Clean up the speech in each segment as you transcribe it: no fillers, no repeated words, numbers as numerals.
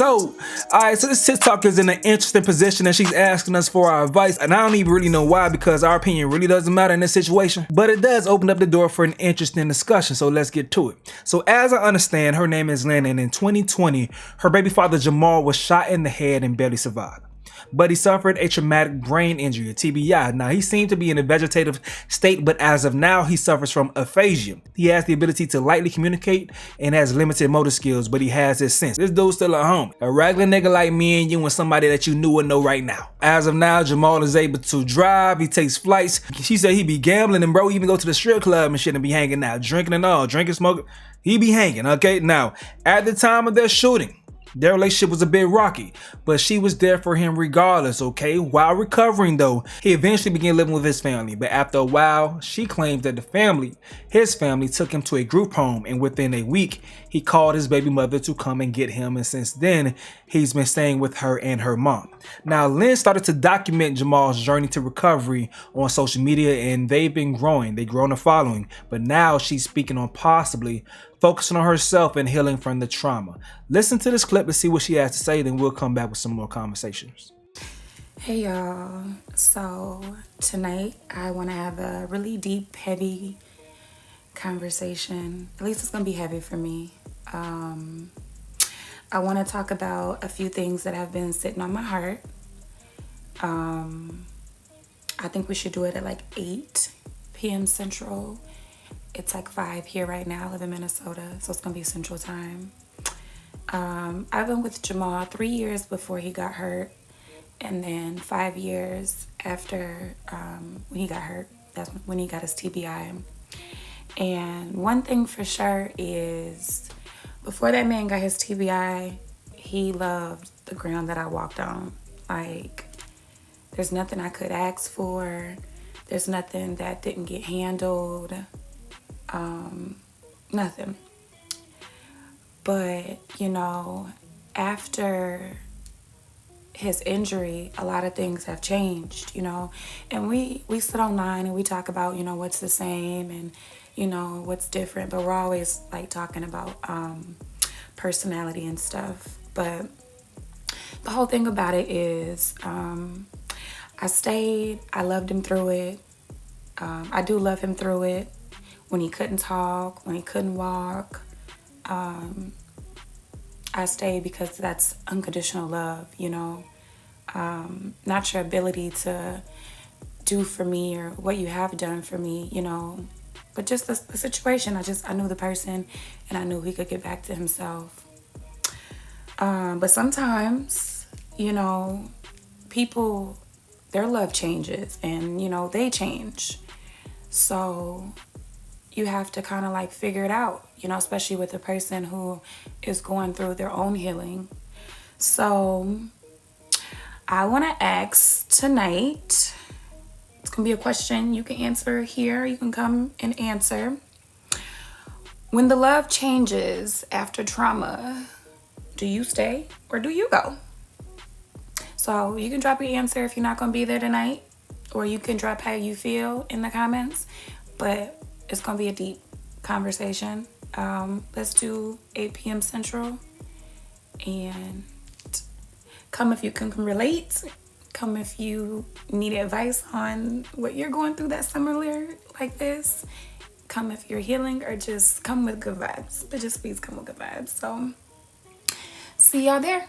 So, alright, so this TikTok is in an interesting position and she's asking us for our advice. And I don't even really know why, because our opinion really doesn't matter in this situation. But it does open up the door for an interesting discussion, so let's get to it. So as I understand, her name is Lynn, and in 2020, her baby father Jamal was shot in the head and barely survived. But he suffered a traumatic brain injury, a TBI. Now, he seemed to be in a vegetative state, but as of now, he suffers from aphasia. He has the ability to lightly communicate and has limited motor skills, but he has his sense. This dude's still at home. A regular nigga like me and you, and somebody that you knew or know right now. As of now, Jamal is able to drive. He takes flights. She said he be gambling, and bro, even go to the strip club and shit and be hanging out, drinking and all, drinking, smoking. He be hanging, okay? Now, at the time of their shooting, their relationship was a bit rocky, but she was there for him regardless, okay? While recovering though, he eventually began living with his family, but after a while, she claims that his family took him to a group home, and within a week, he called his baby mother to come and get him, and since then, he's been staying with her and her mom. Now, Lynn started to document Jamal's journey to recovery on social media, and they've been growing. They've grown a following, but now she's speaking on possibly focusing on herself and healing from the trauma. Listen to this clip to see what she has to say, then we'll come back with some more conversations. Hey y'all, so tonight I want to have a really deep, heavy conversation. At least it's going to be heavy for me. I want to talk about a few things that have been sitting on my heart. I think we should do it at like 8 p.m. Central. It's like 5 here right now. I live in Minnesota, so it's gonna be Central Time. I've been with Jamal 3 years before he got hurt, and then 5 years after when he got hurt. That's when he got his TBI. And one thing for sure is, before that man got his TBI, he loved the ground that I walked on. Like, there's nothing I could ask for. There's nothing that didn't get handled. Nothing. But, you know, after his injury, a lot of things have changed, you know, and we sit online and we talk about, you know, what's the same and, you know, what's different, but we're always like talking about, personality and stuff. But the whole thing about it is, I stayed, I loved him through it. I do love him through it. When he couldn't talk, when he couldn't walk, I stayed because that's unconditional love, you know. Not your ability to do for me or what you have done for me, you know, but just the situation. I knew the person and I knew he could get back to himself. But sometimes, you know, people, their love changes and, you know, they change. So you have to kind of like figure it out, you know, especially with a person who is going through their own healing. So I want to ask tonight, it's going to be a question you can answer here. You can come and answer. When the love changes after trauma, do you stay or do you go? So you can drop your answer if you're not going to be there tonight, or you can drop how you feel in the comments, but it's going to be a deep conversation. Let's do 8 p.m. Central. And come if you can relate. Come if you need advice on what you're going through that's similar like this. Come if you're healing, or just come with good vibes. But just please come with good vibes. So, see y'all there.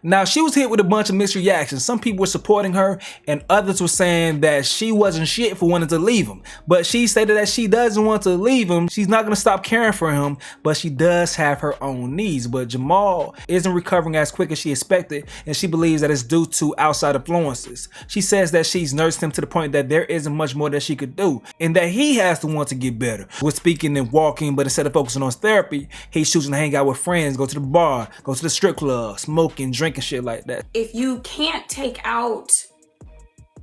Now, she was hit with a bunch of mixed reactions. Some people were supporting her and others were saying that she wasn't shit for wanting to leave him. But she stated that she doesn't want to leave him. She's not going to stop caring for him, but she does have her own needs. But Jamal isn't recovering as quick as she expected, and she believes that it's due to outside influences. She says that she's nursed him to the point that there isn't much more that she could do, and that he has to want to get better with speaking and walking, but instead of focusing on his therapy, he's choosing to hang out with friends, go to the bar, go to the strip club, smoking, drinking, shit like that. If you can't take out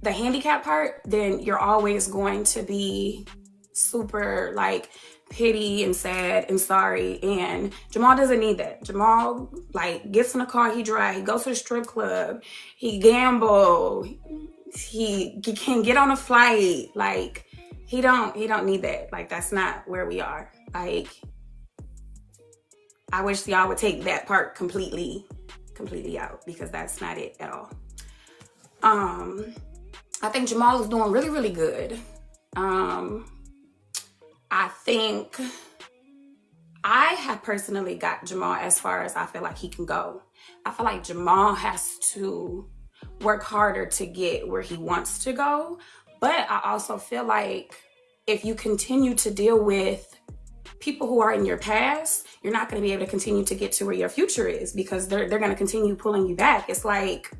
the handicap part, then you're always going to be super like pity and sad and sorry. And Jamal doesn't need that. Jamal like gets in the car, he drives, he goes to the strip club, he gamble, he can get on a flight. Like he don't need that. Like that's not where we are. Like I wish y'all would take that part completely out, because that's not it at all. I think Jamal is doing really, really good. I think I have personally got Jamal as far as I feel like he can go. I feel like Jamal has to work harder to get where he wants to go. But I also feel like if you continue to deal with people who are in your past, you're not going to be able to continue to get to where your future is, because they're going to continue pulling you back. It's like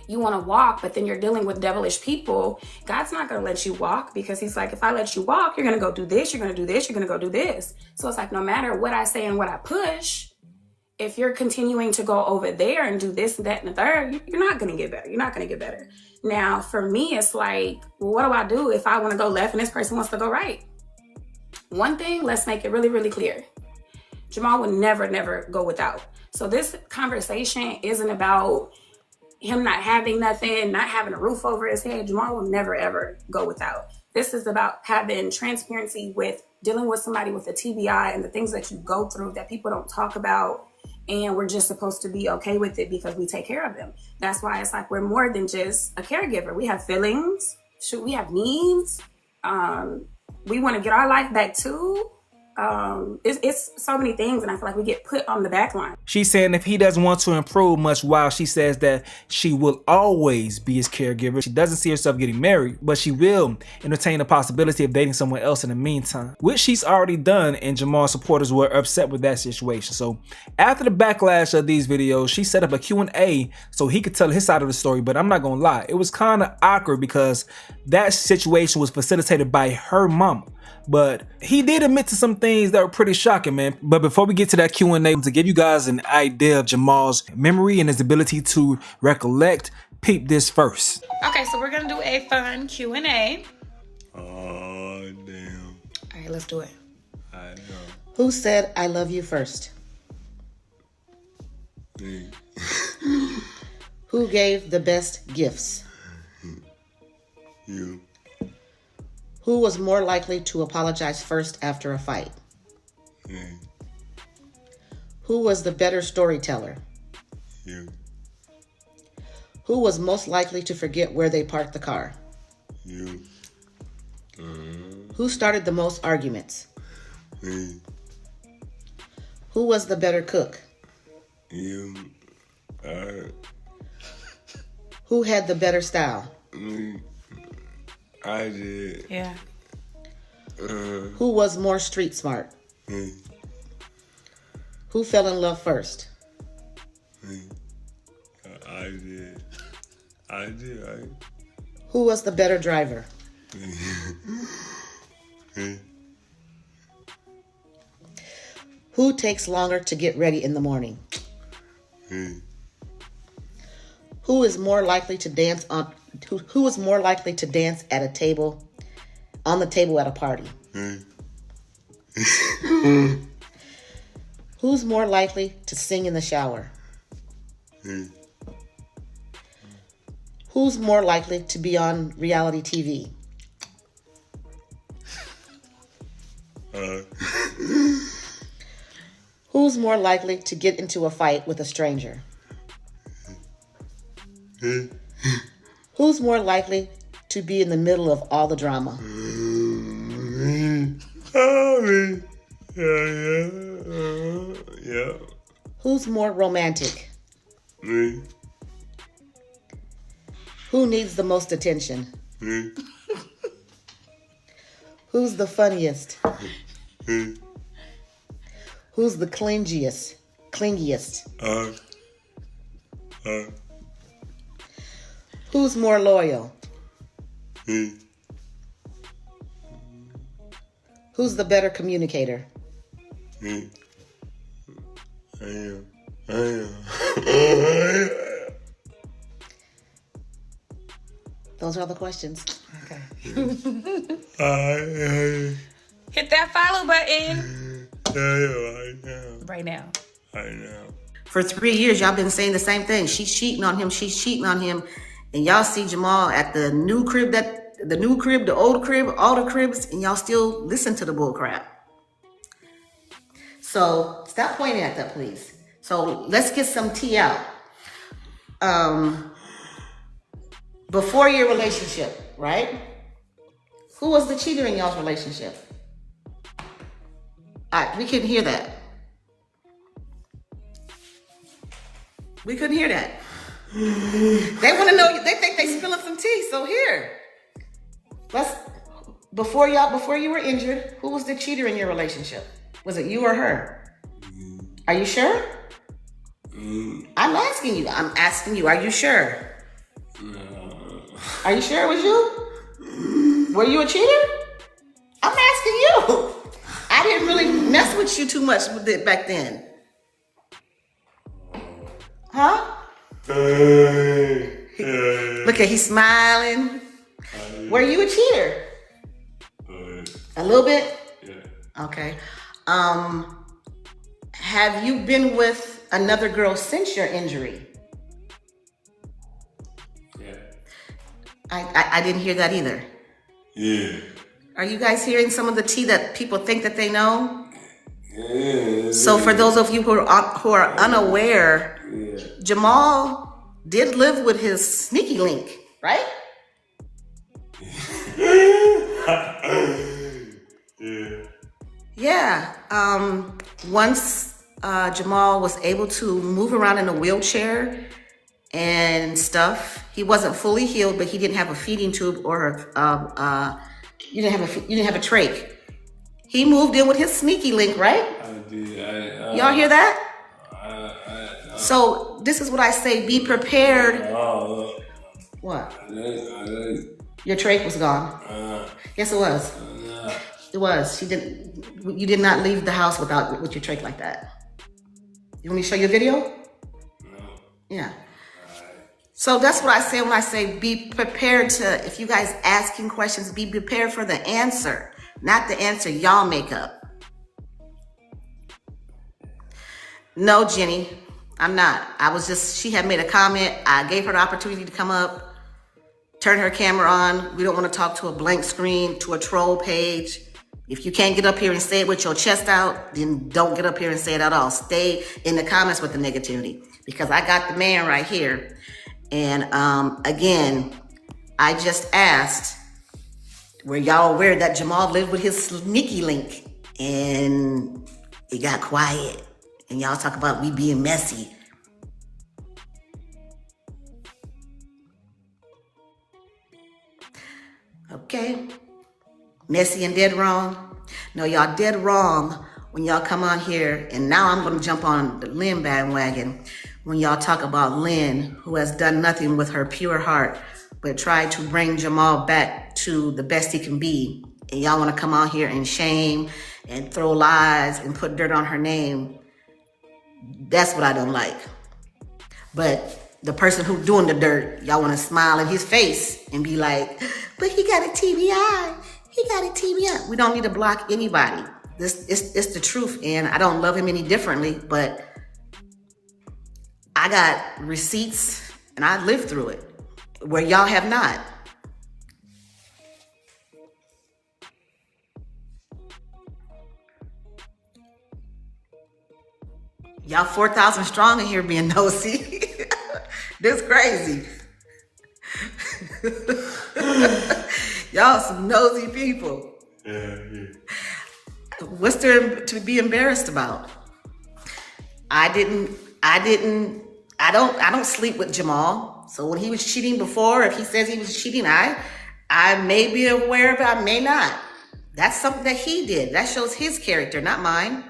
you want to walk, but then you're dealing with devilish people. God's not going to let you walk, because he's like, if I let you walk, you're going to go do this, you're going to do this, you're going to go do this. So it's like, no matter what I say and what I push, if you're continuing to go over there and do this, that, and the third, you're not going to get better. You're not going to get better. Now, for me, it's like, well, what do I do if I want to go left and this person wants to go right? One thing, let's make it really, really clear. Jamal would never go without. So this conversation isn't about him not having nothing, not having a roof over his head. Jamal will never, ever go without. This is about having transparency with dealing with somebody with a TBI and the things that you go through that people don't talk about. And we're just supposed to be okay with it because we take care of them. That's why it's like we're more than just a caregiver. We have feelings. Shoot, we have needs. We want to get our life back too. It's so many things, and I feel like we get put on the back line. She's saying if he doesn't want to improve much, while she says that she will always be his caregiver. She doesn't see herself getting married, but she will entertain the possibility of dating someone else in the meantime, which she's already done, and Jamal's supporters were upset with that situation. So after the backlash of these videos, she set up a Q&A so he could tell his side of the story, but I'm not gonna lie, it was kind of awkward because that situation was facilitated by her mama. But he did admit to some things that were pretty shocking, man. But before we get to that Q&A, to give you guys an idea of Jamal's memory and his ability to recollect, peep this first. Okay, so we're gonna do a fun Q&A. Oh, damn. All right, let's do it. I know. Who said I love you first? Me. Who gave the best gifts? You. Who was more likely to apologize first after a fight? Me. Who was the better storyteller? You. Who was most likely to forget where they parked the car? You. Who started the most arguments? Me. Who was the better cook? You. Who had the better style? Me. I did. Yeah. Who was more street smart? Me. Who fell in love first? Me. I did. I did. Who was the better driver? Me. Who takes longer to get ready in the morning? Me. Who is more likely to dance Who is more likely to dance at a table, on the table at a party? Me. Who's more likely to sing in the shower? Me. Who's more likely to be on reality TV? Who's more likely to get into a fight with a stranger? Me. Who's more likely to be in the middle of all the drama? Me. Oh, me. Yeah. Who's more romantic? Me. Who needs the most attention? Me. Who's the funniest? Me. Who's the clingiest? Who's more loyal? Me. Who's the better communicator? Me. I am. Those are the questions. Okay. I Hit that follow button right now. I know. For 3 years, y'all been saying the same thing. She's cheating on him. And y'all see Jamal at the new crib, the old crib, all the cribs, and y'all still listen to the bull crap. So stop pointing at that, please. So let's get some tea out. Before your relationship, right? Who was the cheater in y'all's relationship? All right, we couldn't hear that. We couldn't hear that. They want to know. They think they spilling some tea. So here, before you were injured, who was the cheater in your relationship? Was it you or her? Are you sure? I'm asking you. Are you sure? Are you sure it was you? Were you a cheater? I'm asking you. I didn't really mess with you too much with it back then. Huh? Look at, he's smiling. Were you a cheater? A little bit? Yeah. Okay. Have you been with another girl since your injury? Yeah. I didn't hear that either. Yeah. Are you guys hearing some of the tea that people think that they know? Yeah. So for those of you who are unaware, Yeah. Jamal did live with his sneaky link, right? Yeah. Yeah. Once Jamal was able to move around in a wheelchair and stuff, he wasn't fully healed, but he didn't have a feeding tube or you didn't have a trach. He moved in with his sneaky link, right? I did. Y'all hear that? So this is what I say: be prepared. What? Your trach was gone. Yes, it was. It was. You did not leave the house with your trach like that. You want me to show you a video? No. Yeah. So that's what I say when I say be prepared to, if you guys asking questions, be prepared for the answer, not the answer y'all make up. No, Jenny, I'm not. She had made a comment. I gave her the opportunity to come up, turn her camera on. We don't want to talk to a blank screen, to a troll page. If you can't get up here and say it with your chest out, then don't get up here and say it at all. Stay in the comments with the negativity, because I got the man right here. And again, I just asked, were y'all aware that Jamal lived with his sneaky link? And it got quiet. And y'all talk about we being messy. Okay. Messy and dead wrong? No, y'all dead wrong when y'all come on here. And now I'm going to jump on the Lynn bandwagon. When y'all talk about Lynn, who has done nothing with her pure heart, but tried to bring Jamal back to the best he can be. And y'all want to come on here and shame and throw lies and put dirt on her name. That's what I don't like. But the person who's doing the dirt, y'all want to smile in his face and be like, but he got a TBI. He got a TBI. We don't need to block anybody. It's the truth, and I don't love him any differently, but I got receipts and I lived through it where y'all have not. Y'all 4,000 strong in here being nosy. This crazy. Y'all some nosy people. Yeah. What's there to be embarrassed about? I don't sleep with Jamal. So when he was cheating before, if he says he was cheating, I may be aware of it, I may not. That's something that he did. That shows his character, not mine.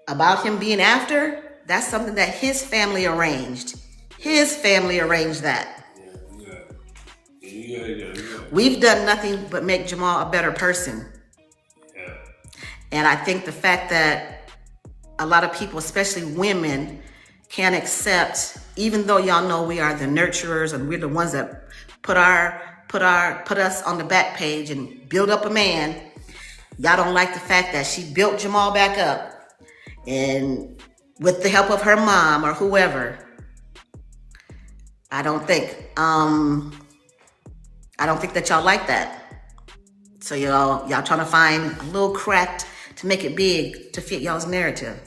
About him being after, that's something that his family arranged. His family arranged that. Yeah. We've done nothing but make Jamal a better person. Yeah. And I think the fact that a lot of people, especially women, can't accept, even though y'all know we are the nurturers and we're the ones that put us on the back page and build up a man. Y'all don't like the fact that she built Jamal back up, and with the help of her mom or whoever. I don't think that y'all like that. So y'all trying to find a little cracked to make it big to fit y'all's narrative.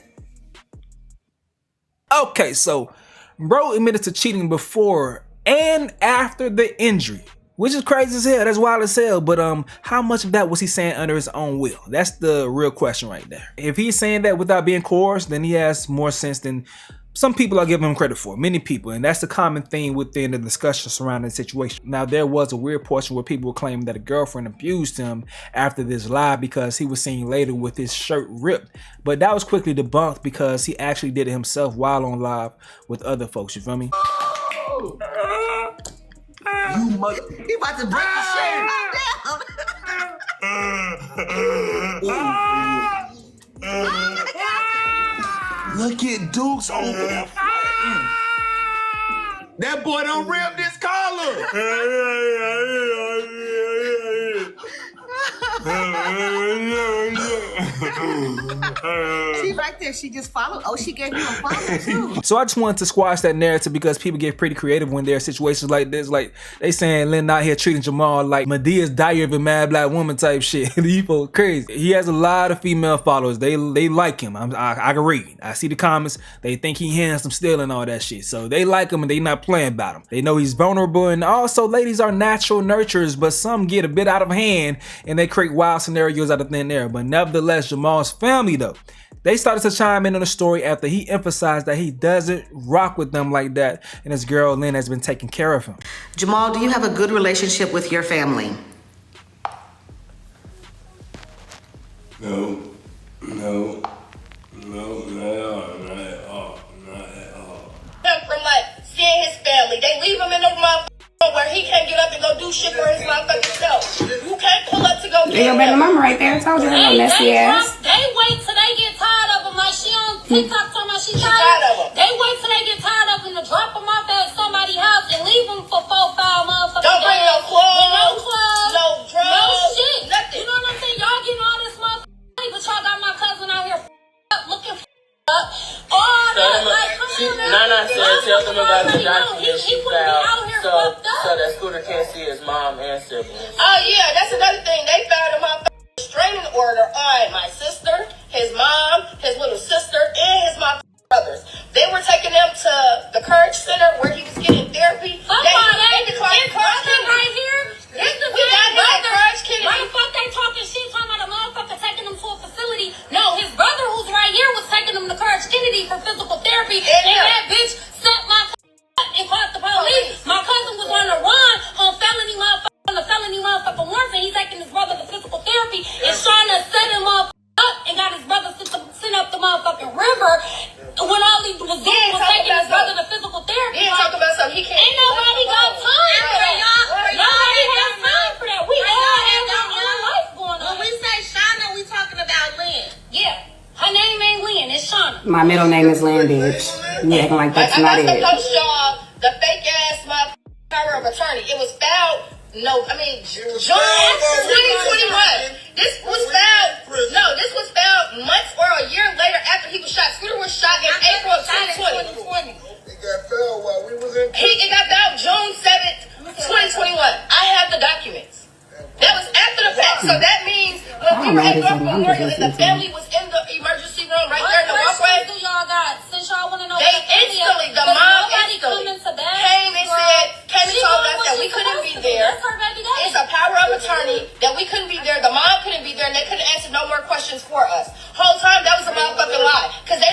Okay, so bro admitted to cheating before and after the injury, which is crazy as hell. That's wild as hell. But how much of that was he saying under his own will? That's the real question right there. If he's saying that without being coerced, then he has more sense than some people are giving him credit for, many people, and that's the common theme within the discussion surrounding the situation. Now, there was a weird portion where people were claiming that a girlfriend abused him after this live because he was seen later with his shirt ripped, but that was quickly debunked because he actually did it himself while on live with other folks, you feel me? You mother. He about to break the shit down. Look at Dukes over there fighting. That boy done ripped his collar. She right there. She just followed. Oh, she gave you a follow too. So I just wanted to squash that narrative because people get pretty creative when there are situations like this. Like they saying Lynn out here treating Jamal like Medea's Diary of a Mad Black Woman type shit. These folks crazy. He has a lot of female followers. They like him. I can read. I see the comments. They think he handsome still and all that shit. So they like him and they not playing about him. They know he's vulnerable, and also ladies are natural nurturers, but some get a bit out of hand and they create wild scenarios out of thin air. But nevertheless, Jamal's family though, they started to chime in on the story after he emphasized that he doesn't rock with them like that, and his girl Lynn has been taking care of him. Jamal, do you have a good relationship with your family? No, not at all. From like seeing his family, they leave him in the motherfucker where he can't get up and go do shit for his motherfucking self. You can't pull up to go get Your baby mama right there. I told you her messy ass. They wait till they get tired of him, like she on TikTok talking about she tired of him. They wait till they get tired of him to drop him off at somebody's house and leave him for 4-5 motherfuckers. Don't bring no clothes, no drugs, no shit, nothing. You know what I'm saying? Y'all getting all this motherfucking money, but y'all got my cousin out here looking up. All that, like, come on, man. Nana said, tell them about the document she found, so that Scooter can't see his mom and siblings. Oh yeah, that's another thing. They found a motherfucking restraining order on my sister, his mom, his little sister, and his brothers. They were taking them to the Courage Center where he was getting therapy. They declined Courage Center right here. This the Courage Kennedy. Why the fuck they talking shit talking about a motherfucker taking them to a facility? No, his brother who's right here was taking them to Courage Kennedy for physical therapy, and that bitch set my and called the police. My cousin was on the run on the felony motherfucker once, and he's taking his brother to physical therapy, and Shauna set him up and got his brother sent up the motherfucking river when all he was doing was taking his brother to physical therapy. Talk about something he can't. Ain't nobody got time for that. Nobody has time for that. We all have our own life going on. When we say Shauna, we talking about Lynn. Yeah. Her name ain't Lynn, it's Shauna. My middle name is Lynn, bitch. You acting like that's not it. I post y'all the fake ass power of attorney. It was filed, June 2021. This was filed months or a year later after he was shot. Scooter was shot in April of 2020. It got found while we was in. It got filed June 7th, 2021. I have the documents. That was after the fact. So that means when we were at North Memorial and the family was in the emergency room right there in the walkway. Do y'all got? Since y'all want to know, they instantly, the mom instantly came and told us that we couldn't be there. It's a power of attorney that we couldn't be there. The mom couldn't be there, and they couldn't answer no more questions for us. Whole time that was a motherfucking lie. Cause they.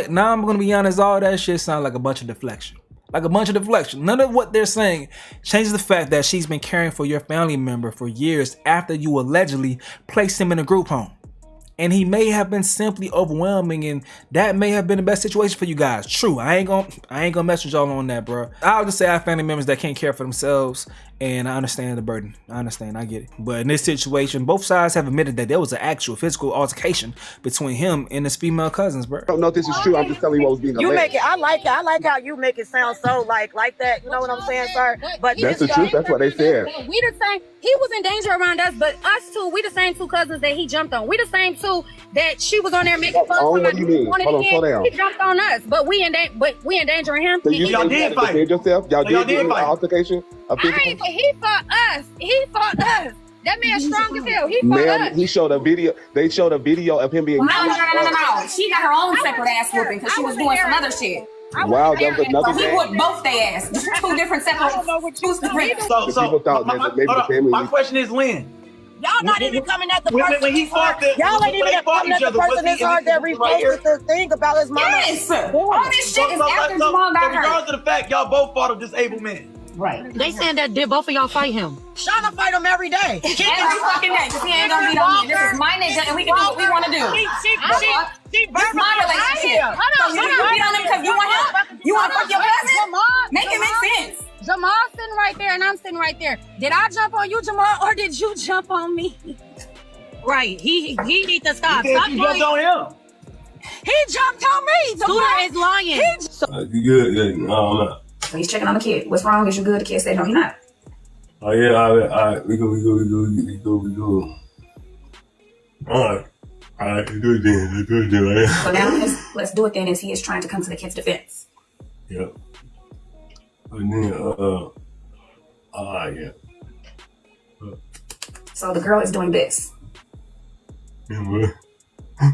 Now I'm gonna be honest, all that shit sounds like a bunch of deflection. None of what they're saying changes the fact that she's been caring for your family member for years after you allegedly placed him in a group home. And he may have been simply overwhelming, and that may have been the best situation for you guys. True, I ain't gonna mess with y'all on that, bro. I'll just say I have family members that can't care for themselves, and I understand the burden. I get it. But in this situation, both sides have admitted that there was an actual physical altercation between him and his female cousins, bro. I don't know if this is true. I'm just telling you what was being alleged. You make it. I like how you make it sound so like that. You know what I'm saying, sir? But that's the truth. That's what they said. We the same. He was in danger around us, but us two, we the same two cousins that he jumped on. We the same two that she was on there making fun of. What do you mean? Hold on, slow down. He jumped on us, but we endangering him. So y'all did fight yourself. Y'all did get an altercation. He fought us. That man's strong as hell. He fought Ma'am, us. he showed a video. They showed a video of him being. No. She got her own separate ass whooping because she was doing some other shit. Wow, that was another So he day. whooped both their ass. Two different separate. My question is, Lynn. Y'all not even coming at the person. When he fought the, Y'all ain't even coming at the person that's hard that reposted the thing about his mama. Yes. All this shit is after Jamal got hurt. Regardless of the fact, y'all both fought a disabled man. Right. They saying that did both of y'all fight him? Shauna fight him every day. Every fucking day. Because he ain't gonna beat on me. This is my nigga and we can do what we want to do. She This is my relationship. So you can beat on him because you want him? You want to fuck your cousin? Make it make sense. Jamal's sitting right there and I'm sitting right there. Did I jump on you, Jamal, or did you jump on me? Right. He need to stop. Stop You jumped on him. He jumped on me. Scooter is lying. You good? Yeah, no, I'm not. So he's checking on the kid. What's wrong? Is you good? The kid said no, he's not. Oh yeah, all right. We go. All right, do it then. Right? So now let's do it then as he is trying to come to the kid's defense. Yep. And then, yeah. So the girl is doing this. Yeah, what?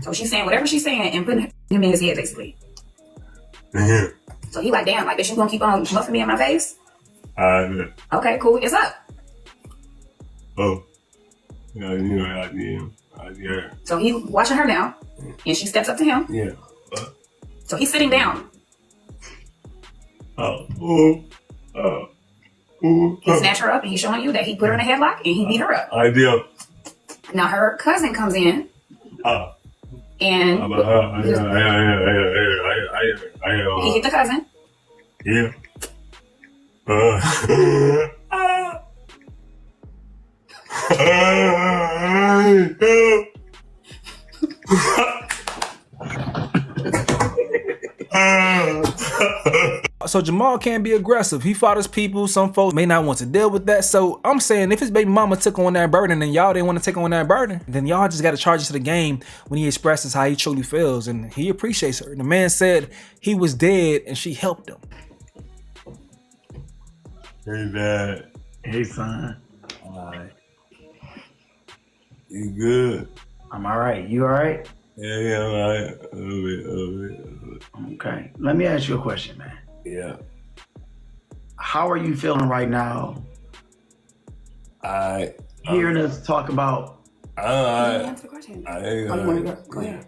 So she's saying whatever she's saying and putting him in his head, basically. Yeah. So he like, damn, like, bitch, you gonna keep on muffing me in my face? Yeah. Okay, cool. It's up. Oh. Yeah, you know, I did. So he watching her now, and she steps up to him. Yeah. So he's sitting down. He snatched her up, and he's showing you that he put her in a headlock, and he beat her up. I did. Now her cousin comes in, and he hit the cousin. Yeah. So Jamal can't be aggressive. He fought his people. Some folks may not want to deal with that. So I'm saying if his baby mama took on that burden and y'all didn't want to take on that burden, then y'all just got to charge it to the game when he expresses how he truly feels and he appreciates her. The man said he was dead and she helped him. Hey, Dad. Hey, son. All right. You good? I'm all right. You all right? Yeah, all right. A little bit. Okay. Let me ask you a question, man. Yeah. How are you feeling right now? Hearing us talk about. Answer the question. You want to go ahead.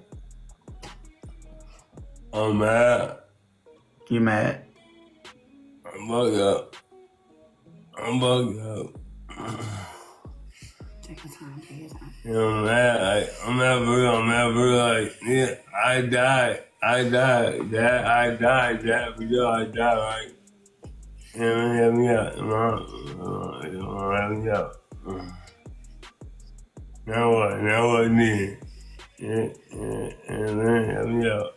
I'm mad. You mad? I'm bugged up. Take your time. Take your time. You know, I'm mad. I'm mad, like, yeah, I died. Dad, for you, I died, right? Help me out. Help me out. Now what then? Help me out.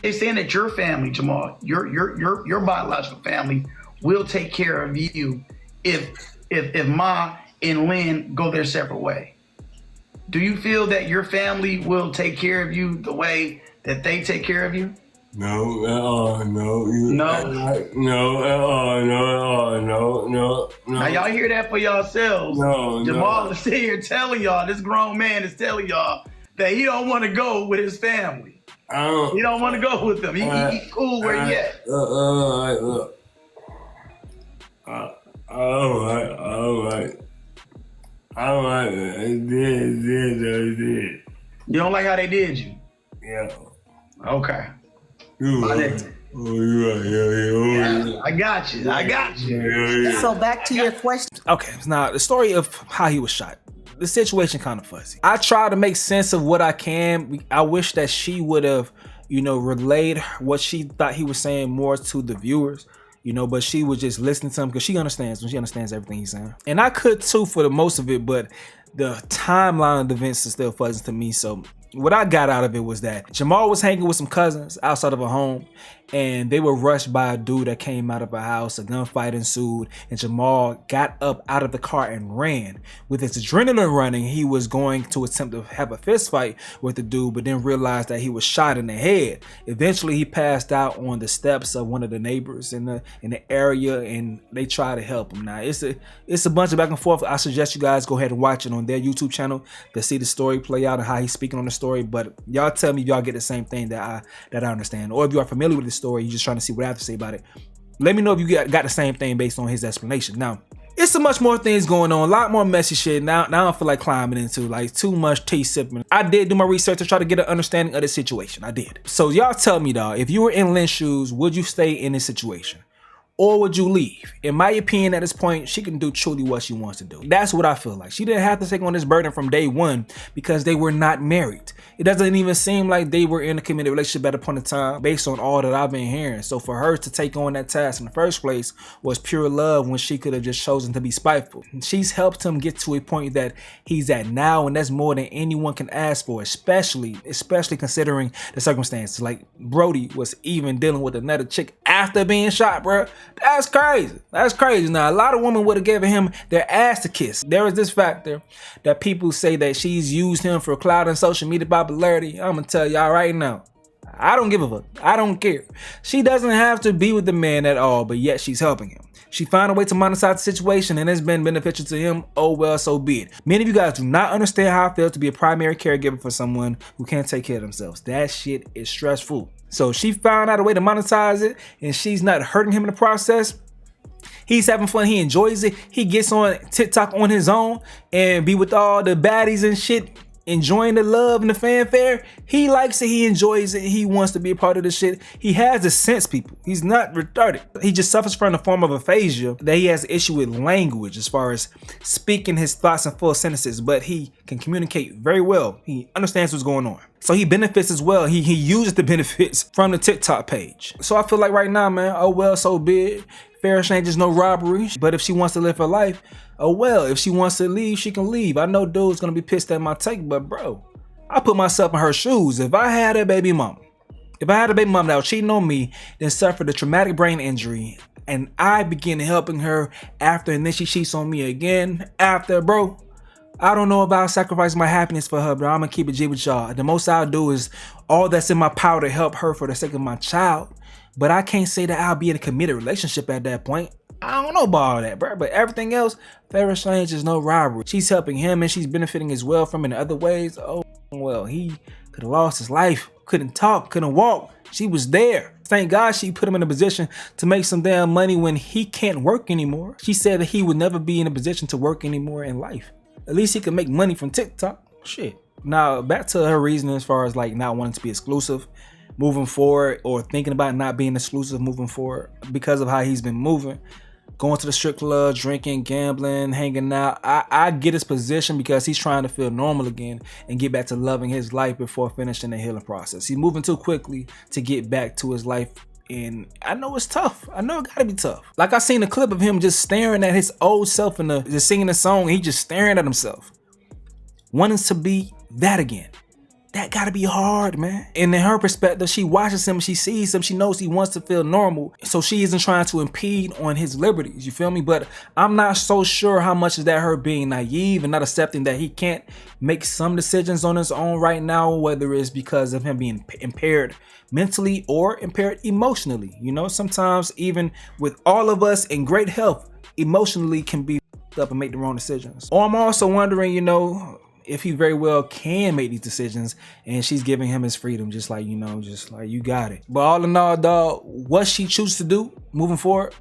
They're saying that your family, Jamal, your biological family will take care of you if Ma and Lynn go their separate way. Do you feel that your family will take care of you the way that they take care of you? No. Now y'all hear that for yourselves. No. Jamal is sitting here telling y'all, this grown man is telling y'all that he don't want to go with his family. He don't want to go with them. He cool where he at. Look. I don't like it. They did. You don't like how they did you? Yeah. Okay. You right. Yeah, I got you. Yeah. So back to your question. Okay, now the story of how he was shot. The situation kind of fuzzy. I try to make sense of what I can. I wish that she would have, relayed what she thought he was saying more to the viewers. But she was just listening to him because she understands everything he's saying. And I could too for the most of it, but the timeline of the events is still fuzzy to me. So what I got out of it was that Jamal was hanging with some cousins outside of a home, and they were rushed by a dude that came out of a house. A gunfight ensued, and Jamal got up out of the car and ran. With his adrenaline running, he was going to attempt to have a fist fight with the dude, but then realized that he was shot in the head. Eventually, he passed out on the steps of one of the neighbors in the area, and they tried to help him. Now, it's a bunch of back and forth. I suggest you guys go ahead and watch it on their YouTube channel to see the story play out and how he's speaking on the story. But y'all tell me if y'all get the same thing that I understand, or if you are familiar with the story, you're just trying to see what I have to say about it. Let me know if you got the same thing based on his explanation. Now, it's so much more things going on, a lot more messy shit. Now I don't feel like climbing into like too much tea sipping. I did do my research to try to get an understanding of the situation. I did. So y'all tell me, dog, if you were in Lynn's shoes, would you stay in this situation? Or would you leave? In my opinion, at this point, she can do truly what she wants to do. That's what I feel like. She didn't have to take on this burden from day one because they were not married. It doesn't even seem like they were in a committed relationship at a point in time based on all that I've been hearing. So for her to take on that task in the first place was pure love when she could have just chosen to be spiteful. She's helped him get to a point that he's at now, and that's more than anyone can ask for, especially considering the circumstances. Like Brody was even dealing with another chick after being shot, bro. That's crazy. That's crazy. Now, a lot of women would have given him their ass to kiss. There is this factor that people say that she's used him for clout and social media popularity. I'm going to tell y'all right now, I don't give a fuck. I don't care. She doesn't have to be with the man at all, but yet she's helping him. She found a way to monetize the situation, and it's been beneficial to him. Oh well, so be it. Many of you guys do not understand how it feels to be a primary caregiver for someone who can't take care of themselves. That shit is stressful. So she found out a way to monetize it, and she's not hurting him in the process. He's having fun. He enjoys it. He gets on TikTok on his own and be with all the baddies and shit, enjoying the love and the fanfare. He likes it. He enjoys it. He wants to be a part of this shit. He has the sense, people. He's not retarded. He just suffers from a form of aphasia that he has an issue with language as far as speaking his thoughts in full sentences, but he can communicate very well. He understands what's going on. So he benefits as well. He uses the benefits from the TikTok page. So I feel like right now, man, oh well, so be it. Fair exchange is no robbery. But if she wants to live her life, oh well. If she wants to leave, she can leave. I know dude's gonna be pissed at my take, but bro, I put myself in her shoes. If I had a baby mama, that was cheating on me, then suffered a traumatic brain injury, and I begin helping her after, and then she cheats on me again after, bro, I don't know if I'll sacrifice my happiness for her, but I'm gonna keep it G with y'all. The most I'll do is all that's in my power to help her for the sake of my child. But I can't say that I'll be in a committed relationship at that point. I don't know about all that, bro. But everything else, fair exchange is no robbery. She's helping him and she's benefiting as well from in other ways. Oh, well, he could have lost his life. Couldn't talk, couldn't walk. She was there. Thank God she put him in a position to make some damn money when he can't work anymore. She said that he would never be in a position to work anymore in life. At least he could make money from TikTok. Shit. Now, back to her reasoning as far as like not wanting to be exclusive moving forward, or thinking about not being exclusive moving forward because of how he's been moving, going to the strip club, drinking, gambling, hanging out. I get his position because he's trying to feel normal again and get back to loving his life before finishing the healing process. He's moving too quickly to get back to his life, and I know it's tough. I know it gotta be tough. Like I seen a clip of him just staring at his old self and just singing a song. He just staring at himself, wanting to be that again. That gotta be hard, man. And in her perspective, she watches him, she sees him, she knows he wants to feel normal. So she isn't trying to impede on his liberties, you feel me? But I'm not so sure how much is that her being naive and not accepting that he can't make some decisions on his own right now, whether it's because of him being impaired mentally or impaired emotionally. You know, sometimes even with all of us in great health, emotionally can be up and make the wrong decisions. Or I'm also wondering, you know, if he very well can make these decisions and she's giving him his freedom, just like, you know, just like, you got it. But all in all, dog, what she chooses to do moving forward,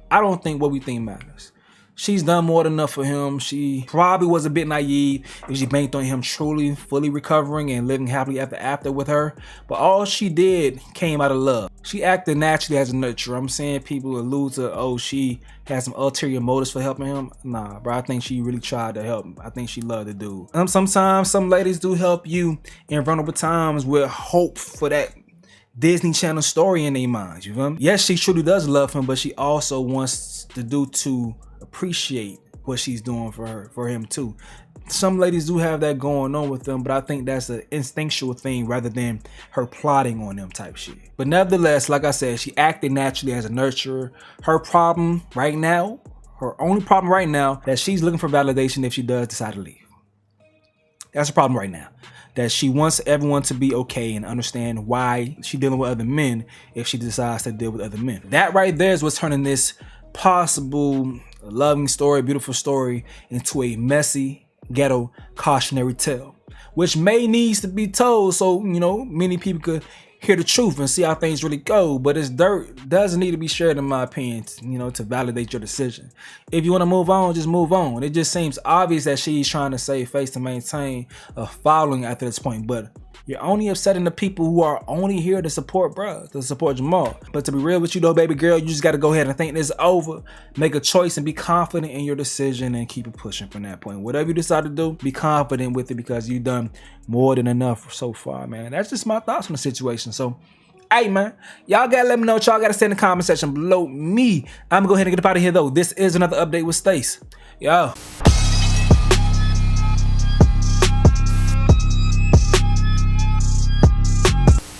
I don't think what we think matters. She's done more than enough for him. She probably was a bit naive if she banked on him truly, fully recovering and living happily ever after with her. But all she did came out of love. She acted naturally as a nurturer. I'm saying people allude to, oh, she had some ulterior motives for helping him. Nah, bro, I think she really tried to help him. I think she loved the dude. Sometimes some ladies do help you in vulnerable times with hope for that Disney Channel story in their minds, you feel me? Yes, she truly does love him, but she also wants the dude to appreciate what she's doing for him too. some ladies do have that going on with them, but I think that's an instinctual thing rather than her plotting on them type shit. But nevertheless, like I said, she acted naturally as a nurturer. Her problem right now, her only problem right now, that she's looking for validation if she does decide to leave. That's the problem right now. That she wants everyone to be okay and understand why she's dealing with other men if she decides to deal with other men. That right there is what's turning this possible loving story, beautiful story into a messy, ghetto cautionary tale, which may needs to be told so, you know, many people could hear the truth and see how things really go. But it's dirt doesn't need to be shared, in my opinion, you know, to validate your decision. If you want to move on, just move on. It just seems obvious that she's trying to save face to maintain a following after this point, but you're only upsetting the people who are only here to support bruh, to support Jamal. But to be real with you though, baby girl, you just got to go ahead and think this over, make a choice and be confident in your decision and keep it pushing from that point. Whatever you decide to do, be confident with it because you've done more than enough so far, man. That's just my thoughts on the situation. So, hey man, y'all gotta let me know what y'all gotta say in the comment section below me. I'm gonna go ahead and get up out of here though. This is another update with Stace. Yo.